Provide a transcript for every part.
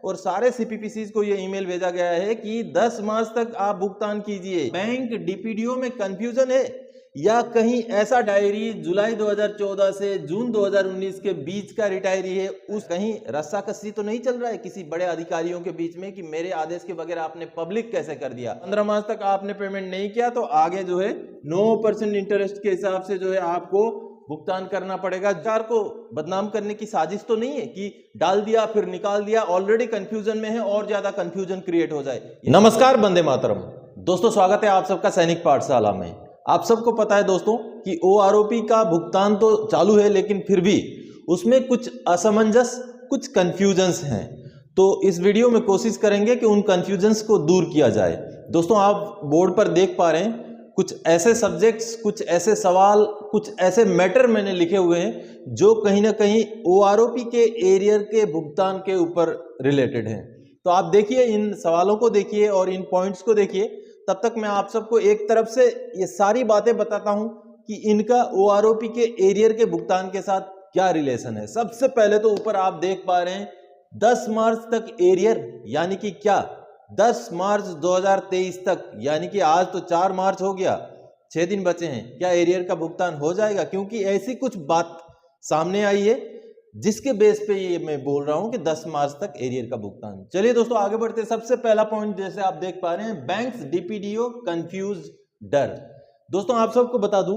और सारे सीपीपीसीज को ये ईमेल भेजा गया है कि 10 मार्च तक आप भुगतान कीजिए। बैंक डीपीडीओ में कंफ्यूजन है या कहीं ऐसा डायरी जुलाई 2014 से जून 2019 के बीच का रिटायरी है, उस कहीं रस्साकसी तो नहीं चल रहा है किसी बड़े अधिकारियों के बीच में कि मेरे आदेश के बगैर आपने पब्लिक कैसे कर दिया, 15 मार्च तक आपने पेमेंट नहीं किया तो आगे जो है 9% इंटरेस्ट के हिसाब से जो है आपको भुगतान करना पड़ेगा। सरकार को बदनाम करने की साजिश तो नहीं है कि डाल दिया फिर निकाल दिया, ऑलरेडी कंफ्यूजन में है और ज्यादा कंफ्यूजन क्रिएट हो जाए। नमस्कार, वंदे मातरम दोस्तों, स्वागत है आप सबका सैनिक पाठशाला में। आप सबको पता है दोस्तों कि ओआरओपी का भुगतान तो चालू है, लेकिन फिर भी उसमें कुछ असमंजस, कुछ कंफ्यूजन्स हैं। तो इस वीडियो में कोशिश करेंगे कि उन कंफ्यूजन्स को दूर किया जाए। दोस्तों, आप बोर्ड पर देख पा रहे हैं कुछ ऐसे सब्जेक्ट्स, कुछ ऐसे सवाल, कुछ ऐसे मैटर मैंने लिखे हुए हैं जो कहीं ना कहीं ओआरओपी के एरियर के भुगतान के ऊपर रिलेटेड हैं। तो आप देखिए, इन सवालों को देखिए और इन पॉइंट्स को देखिए, तब तक मैं आप सबको एक तरफ से ये सारी बातें बताता हूं कि इनका ओआरओपी के एरियर के भुगतान के साथ क्या रिलेशन है। सबसे पहले तो ऊपर आप देख पा रहे हैं 10 मार्च तक एरियर, यानी कि क्या 10 मार्च 2023 तक, यानी कि आज तो 4 मार्च हो गया, 6 दिन बचे हैं, क्या एरियर का भुगतान हो जाएगा? क्योंकि ऐसी कुछ बात सामने आई है जिसके बेस पे ये मैं बोल रहा हूं कि 10 मार्च तक एरियर का भुगतान। चलिए दोस्तों आगे बढ़ते हैं। सबसे पहला पॉइंट जैसे आप देख पा रहे हैं, बैंक्स डीपीडीओ कंफ्यूज डर। दोस्तों आप सबको बता दूं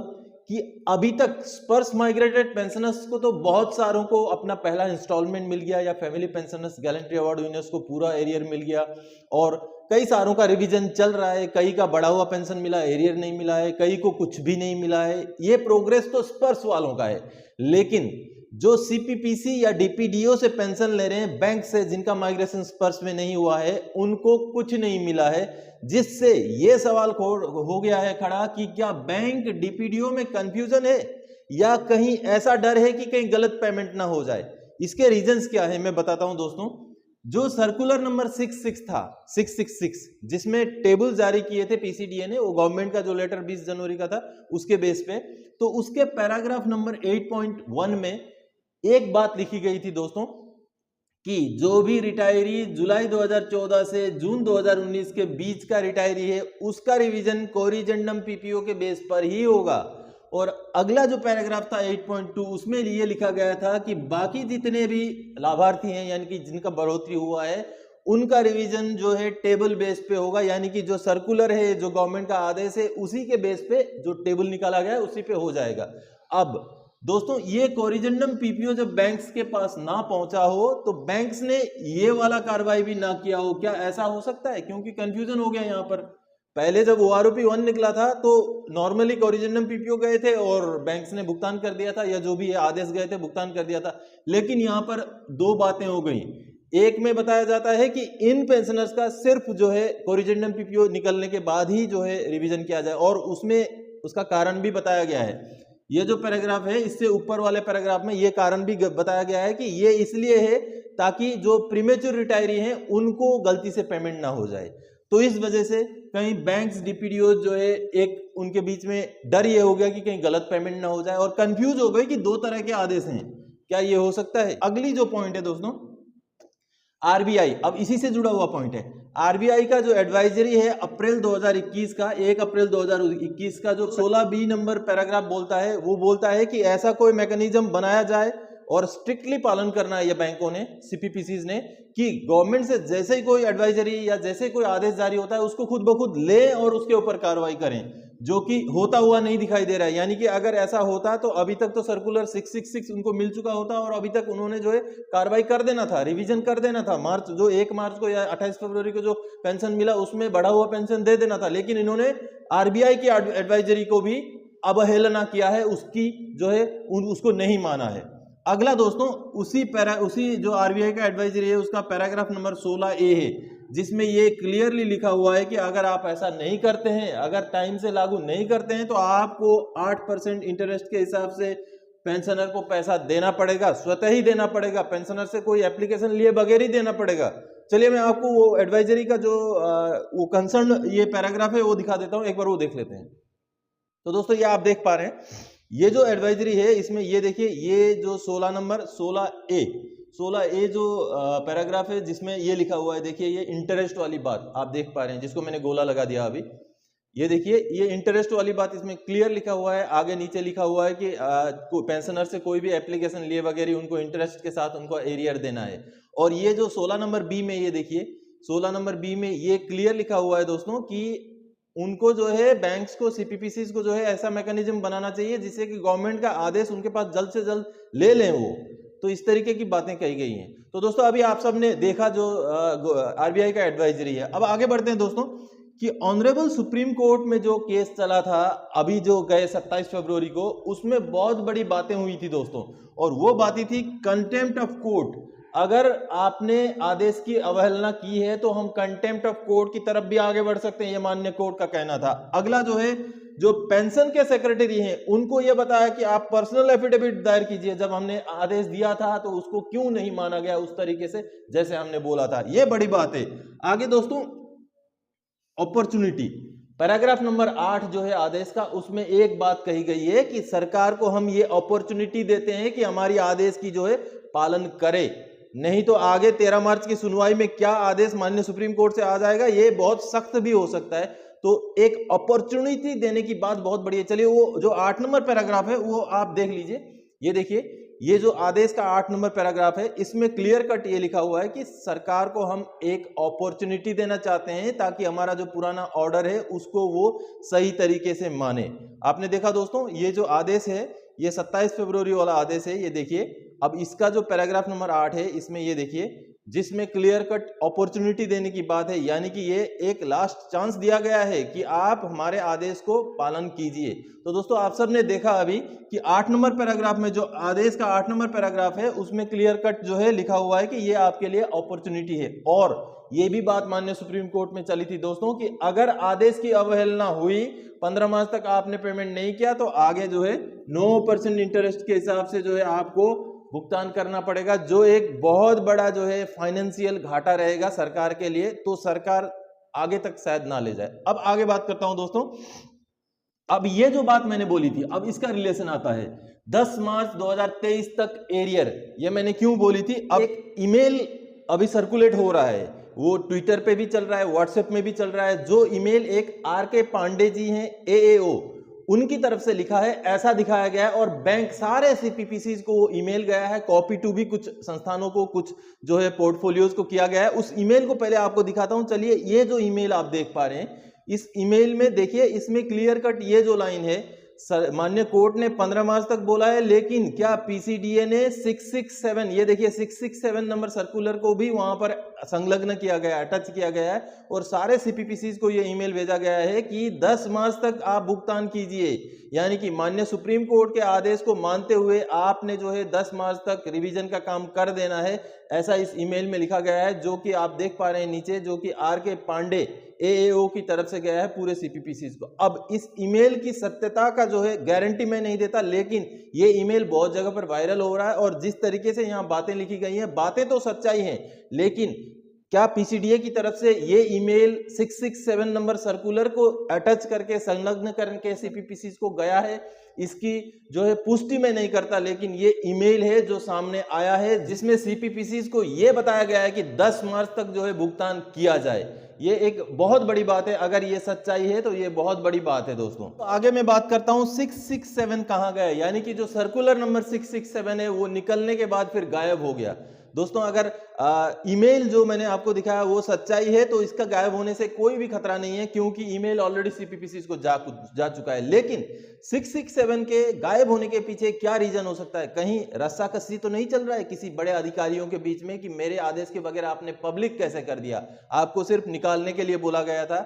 कि अभी तक स्पर्श माइग्रेटेड पेंशनर्स को तो बहुत सारों को अपना पहला इंस्टॉलमेंट मिल गया, या family pensioners gallantry award winners को पूरा एरियर मिल गया, और कई सारों का रिवीजन चल रहा है। कई का बढ़ा हुआ पेंशन मिला, एरियर नहीं मिला है, कई को कुछ भी नहीं मिला है। ये प्रोग्रेस तो स्पर्श वालों का है, लेकिन जो सीपीपीसी या डीपीडीओ से पेंशन ले रहे हैं बैंक से, जिनका माइग्रेशन स्पर्श में नहीं हुआ है, उनको कुछ नहीं मिला है, जिससे ये सवाल हो गया है खड़ा कि क्या बैंक डीपीडीओ में कंफ्यूजन है या कहीं ऐसा डर है कि कहीं गलत पेमेंट ना हो जाए। इसके रीजंस क्या है मैं बताता हूं दोस्तों। जो सर्कुलर नंबर 66 था, 666, जिसमें टेबल जारी किए थे पीसीडीए ने, वो गवर्नमेंट का जो लेटर 20 जनवरी का था उसके बेस पे, तो उसके पैराग्राफ नंबर 8.1 में एक बात लिखी गई थी दोस्तों कि जो भी रिटायरी जुलाई 2014 से जून 2019 के बीच का रिटायरी है, उसका रिवीजन कोरिजेंडम पीपीओ के बेस पर ही होगा। और अगला जो पैराग्राफ था 8.2, उसमें ये लिखा गया था कि बाकी जितने भी लाभार्थी हैं, यानी कि जिनका बढ़ोतरी हुआ है, उनका रिवीजन जो है टेबल बेस पे होगा, यानी कि जो सर्कुलर है, जो गवर्नमेंट का आदेश है, उसी के बेस पे जो टेबल निकाला गया है उसी पे हो जाएगा। अब दोस्तों, ये कोरिजेंडम पीपीओ जब बैंक्स के पास ना पहुंचा हो तो बैंक्स ने ये वाला कार्रवाई भी ना किया हो, क्या ऐसा हो सकता है? क्योंकि कंफ्यूजन हो गया यहाँ पर। पहले जब ओआरओपी 1 निकला था तो नॉर्मली कोरिजेंडम पीपीओ गए थे और बैंक्स ने भुगतान कर दिया था, या जो भी आदेश गए थे भुगतान कर दिया था। लेकिन यहाँ पर दो बातें हो गई। एक में बताया जाता है कि इन पेंशनर्स का सिर्फ जो है कोरिजेंडम पीपीओ निकलने के बाद ही जो है रिवीजन किया जाए, और उसमें उसका कारण भी बताया गया है। ये जो पैराग्राफ है, इससे ऊपर वाले पैराग्राफ में ये कारण भी बताया गया है कि ये इसलिए है ताकि जो प्रीमेच्योर रिटायरी हैं उनको गलती से पेमेंट ना हो जाए। तो इस वजह से कहीं बैंक्स डीपीडीओ जो है, एक उनके बीच में डर ये हो गया कि कहीं गलत पेमेंट ना हो जाए, और कंफ्यूज हो गए कि दो तरह के आदेश हैं, क्या ये हो सकता है? अगली जो पॉइंट है दोस्तों, आरबीआई, अब इसी से जुड़ा हुआ पॉइंट है। आरबीआई का जो एडवाइजरी है अप्रैल 2021 का, 1 अप्रैल 2021 का जो 16B नंबर पैराग्राफ बोलता है, वो बोलता है कि ऐसा कोई मैकेनिज्म बनाया जाए, और स्ट्रिक्टली पालन करना है ये बैंकों ने, सीपीपीसीज ने, कि गवर्नमेंट से जैसे ही कोई एडवाइजरी या जैसे कोई आदेश जारी होता है उसको खुद ब खुद ले और उसके ऊपर कार्रवाई करें, जो कि होता हुआ नहीं दिखाई दे रहा है। यानी कि अगर ऐसा होता तो अभी तक तो सर्कुलर 666 उनको मिल चुका होता, और अभी तक उन्होंने जो है कार्रवाई कर देना था, रिवीजन कर देना था। मार्च जो 1 मार्च को या 28 फरवरी को जो पेंशन मिला उसमें बढ़ा हुआ पेंशन दे देना था, लेकिन इन्होंने आरबीआई की एडवाइजरी को भी अवहेलना किया है, उसकी जो है उसको नहीं माना है। अगला दोस्तों, उसी जो आरबीआई का एडवाइजरी है उसका पैराग्राफ नंबर 16A है, जिसमें ये क्लियरली लिखा हुआ है कि अगर आप ऐसा नहीं करते हैं, अगर टाइम से लागू नहीं करते हैं, तो आपको 8% इंटरेस्ट के हिसाब से पेंशनर को पैसा देना पड़ेगा, स्वतः ही देना पड़ेगा, पेंशनर से कोई एप्लीकेशन लिए बगैर ही देना पड़ेगा। चलिए मैं आपको वो एडवाइजरी का जो वो कंसर्न ये पैराग्राफ है वो दिखा देता हूँ, एक बार वो देख लेते हैं। तो दोस्तों ये आप देख पा रहे हैं, ये जो एडवाइजरी है इसमें ये देखिए, ये जो 16 नंबर 16A 16A जो पैराग्राफ है जिसमें ये लिखा हुआ है, देखिए ये इंटरेस्ट वाली बात आप देख पा रहे हैं, जिसको मैंने गोला लगा दिया अभी। ये देखिए ये इंटरेस्ट वाली बात इसमें क्लियर लिखा हुआ है। आगे नीचे लिखा हुआ है कि पेंशनर से कोई भी एप्लीकेशन लिए वगैरह उनको इंटरेस्ट के साथ उनको एरियर देना है। और ये जो 16 नंबर बी में, ये देखिए 16 नंबर बी में ये क्लियर लिखा हुआ है दोस्तों कि उनको जो है बैंक्स को, सीपीपीसीज को जो है ऐसा मैकेनिज्म बनाना चाहिए जिससे कि गवर्नमेंट का आदेश उनके पास जल्द से जल्द ले लें वो। तो इस तरीके की बातें कही गई हैं। तो दोस्तों अभी आप सबने देखा जो आरबीआई का एडवाइजरी है। अब आगे बढ़ते हैं दोस्तों कि ऑनरेबल सुप्रीम कोर्ट में जो केस चला था अभी जो गए 27 फरवरी को, उसमें बहुत बड़ी बातें हुई थी दोस्तों। और वो बातें थी कंटेम्प्ट ऑफ कोर्ट। अगर आपने आदेश की अवहेलना की है तो हम कंटेम्प्ट ऑफ कोर्ट की तरफ भी आगे बढ़ सकते हैं, ये माननीय कोर्ट का कहना था। अगला जो है, जो पेंशन के सेक्रेटरी हैं उनको ये बताया कि आप पर्सनल एफिडेविट दायर कीजिए, जब हमने आदेश दिया था तो उसको क्यों नहीं माना गया उस तरीके से जैसे हमने बोला था। ये बड़ी बात है। आगे दोस्तों अपॉर्चुनिटी, पैराग्राफ नंबर 8 जो है आदेश का, उसमें एक बात कही गई है कि सरकार को हम ये अपॉर्चुनिटी देते हैं कि हमारी आदेश की जो है पालन करे, नहीं तो आगे 13 मार्च की सुनवाई में क्या आदेश माननीय सुप्रीम कोर्ट से आ जाएगा ये बहुत सख्त भी हो सकता है। तो एक अपॉर्चुनिटी देने की बात बहुत बड़ी है। चलिए वो जो 8 नंबर पैराग्राफ है वो आप देख लीजिए। ये देखिए ये जो आदेश का 8 नंबर पैराग्राफ है, इसमें क्लियर कट ये लिखा हुआ है कि सरकार को हम एक अपॉर्चुनिटी देना चाहते हैं ताकि हमारा जो पुराना ऑर्डर है उसको वो सही तरीके से माने। आपने देखा दोस्तों ये जो आदेश है ये 27 फरवरी वाला आदेश है। ये देखिए अब इसका जो पैराग्राफ नंबर 8 है इसमें ये देखिए जिसमें क्लियर कट अपॉर्चुनिटी देने की बात है, यानी कि ये एक लास्ट चांस दिया गया है कि आप हमारे आदेश को पालन कीजिए। तो दोस्तों आप सब ने देखा अभी कि 8 नंबर पैराग्राफ में जो आदेश का 8 नंबर पैराग्राफ है उसमें क्लियर कट जो है लिखा हुआ है कि ये आपके लिए अपॉर्चुनिटी है। और ये भी बात माननीय सुप्रीम कोर्ट में चली थी दोस्तों कि अगर आदेश की अवहेलना हुई, 15 मार्च तक आपने पेमेंट नहीं किया तो आगे जो है 9% इंटरेस्ट के हिसाब से जो है आपको भुगतान करना पड़ेगा, जो एक बहुत बड़ा जो है फाइनेंशियल घाटा रहेगा सरकार के लिए। तो सरकार आगे तक शायद ना ले जाए। अब आगे बात करता हूं दोस्तों। अब ये जो बात मैंने बोली थी, अब इसका रिलेशन आता है 10 मार्च 2023 तक एरियर। ये मैंने क्यों बोली थी? अब एक ईमेल अभी सर्कुलेट हो रहा है, वो ट्विटर पे भी चल रहा है, व्हाट्सएप में भी चल रहा है। जो ईमेल एक आर.के. पांडे जी हैं AAO, उनकी तरफ से लिखा है ऐसा दिखाया गया है। और बैंक सारे सीपीपीसीज को वो ईमेल गया है, कॉपी टू भी कुछ संस्थानों को, कुछ जो है पोर्टफोलियोज को किया गया है। उस ईमेल को पहले आपको दिखाता हूं। चलिए ये जो ईमेल आप देख पा रहे हैं, इस ईमेल में देखिए इसमें क्लियर कट ये जो लाइन है, माननीय कोर्ट ने 15 मार्च तक बोला है, लेकिन क्या पीसीडीए ने 667, ये देखिए 667 नंबर सर्कुलर को भी वहां पर संलग्न किया गया है, टच किया गया है। और सारे सीपीपीसीज को ये ईमेल भेजा गया है कि 10 मार्च तक आप भुगतान कीजिए, यानी कि माननीय सुप्रीम कोर्ट के आदेश को मानते हुए आपने जो है 10 मार्च तक रिवीजन का काम कर देना है, ऐसा इस ईमेल में लिखा गया है। जो कि आप देख पा रहे हैं नीचे, जो कि आर.के. पांडे AAO की तरफ से गया है पूरे सीपीपीसीज को। अब इस ईमेल की सत्यता का जो है गारंटी मैं नहीं देता, लेकिन ये ईमेल बहुत जगह पर वायरल हो रहा है। और जिस तरीके से यहाँ बातें लिखी गई हैं, बातें तो सच्चाई हैं, लेकिन क्या पीसीडीए की तरफ से ये ईमेल 667 नंबर सर्कुलर को अटैच करके, संलग्न करके सीपीपीसीज को गया है, इसकी जो है पुष्टि मैं नहीं करता। लेकिन ये ईमेल है जो सामने आया है, जिसमें सीपीपीसीज को ये बताया गया है कि 10 मार्च तक जो है भुगतान किया जाए। ये एक बहुत बड़ी बात है। अगर ये सच्चाई है तो ये बहुत बड़ी बात है दोस्तों। तो आगे मैं बात करता हूं 667 कहां गया, यानी कि जो सर्कुलर नंबर 667 है वो निकलने के बाद फिर गायब हो गया। दोस्तों अगर ईमेल जो मैंने आपको दिखाया वो सच्चाई है तो इसका गायब होने से कोई भी खतरा नहीं है, क्योंकि ईमेल ऑलरेडी सीपीपीसीज को जा चुका है। लेकिन 667 के गायब होने के पीछे क्या रीजन हो सकता है? कहीं रस्साकसी तो नहीं चल रहा है किसी बड़े अधिकारियों के बीच में कि मेरे आदेश के बगैर आपने पब्लिक कैसे कर दिया? आपको सिर्फ निकालने के लिए बोला गया था,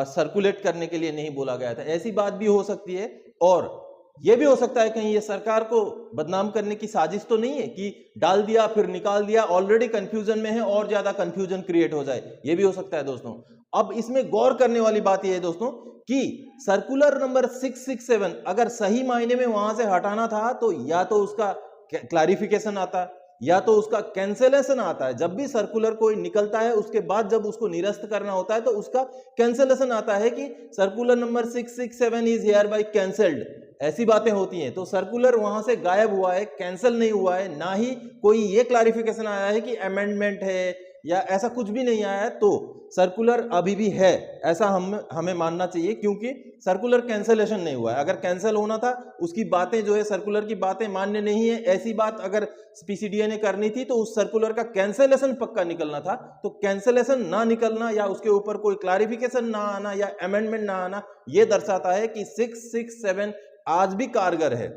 सर्कुलेट करने के लिए नहीं बोला गया था। ऐसी बात भी हो सकती है। और यह भी हो सकता है कहीं ये सरकार को बदनाम करने की साजिश तो नहीं है कि डाल दिया फिर निकाल दिया, ऑलरेडी कंफ्यूजन में है और ज्यादा कंफ्यूजन क्रिएट हो जाए, ये भी हो सकता है दोस्तों। अब इसमें गौर करने वाली बात यह है दोस्तों कि सर्कुलर नंबर 667 अगर सही मायने में वहां से हटाना था तो या तो उसका क्लैरिफिकेशन आता या तो उसका कैंसिलेशन आता है। जब भी सर्कुलर कोई निकलता है उसके बाद जब उसको निरस्त करना होता है तो उसका कैंसिलेशन आता है कि circular number 667 is here bye cancelled, ऐसी बातें होती हैं। तो सर्कुलर वहां से गायब हुआ है, कैंसिल नहीं हुआ है, ना ही कोई ये क्लैरिफिकेशन आया है कि अमेंडमेंट है या ऐसा कुछ भी नहीं आया है। तो सर्कुलर अभी भी है, ऐसा हमें मानना चाहिए, क्योंकि सर्कुलर कैंसलेशन नहीं हुआ है। अगर कैंसिल होना था, उसकी बातें जो है, सर्कुलर की बातें मान्य नहीं है, ऐसी बात अगर पीसीडीए ने करनी थी तो उस सर्कुलर का कैंसलेशन पक्का निकलना था। तो कैंसलेशन ना निकलना या उसके ऊपर कोई क्लैरिफिकेशन ना आना या अमेंडमेंट ना आना, यह दर्शाता है कि 667 आज भी कारगर है।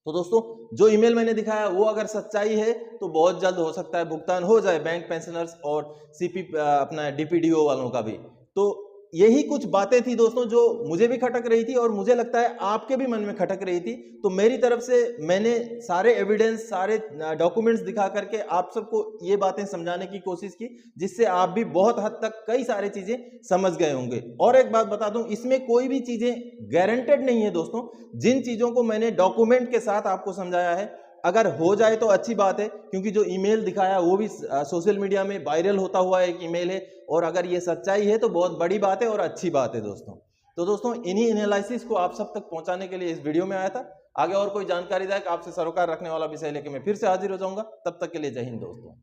तो दोस्तों, जो ईमेल मैंने दिखाया वो अगर सच्चाई है तो बहुत जल्द हो सकता है भुगतान हो जाए बैंक पेंशनर्स और सीपी अपना डीपीडीओ वालों का भी। तो यही कुछ बातें थी दोस्तों जो मुझे भी खटक रही थी और मुझे लगता है आपके भी मन में खटक रही थी। तो मेरी तरफ से मैंने सारे एविडेंस, सारे डॉक्यूमेंट्स दिखा करके आप सबको ये बातें समझाने की कोशिश की, जिससे आप भी बहुत हद तक कई सारी चीजें समझ गए होंगे। और एक बात बता दूं, इसमें कोई भी चीजें गारंटेड नहीं है दोस्तों। जिन चीजों को मैंने डॉक्यूमेंट के साथ आपको समझाया है, अगर हो जाए तो अच्छी बात है, क्योंकि जो ईमेल दिखाया वो भी सोशल मीडिया में वायरल होता हुआ एक ईमेल है, और अगर ये सच्चाई है तो बहुत बड़ी बात है और अच्छी बात है दोस्तों। तो दोस्तों, इन्हीं एनालिसिस को आप सब तक पहुंचाने के लिए इस वीडियो में आया था। आगे और कोई जानकारीदायक आपसे सरोकार रखने वाला विषय लेकर मैं फिर से हाजिर हो जाऊंगा। तब तक के लिए जय हिंद दोस्तों।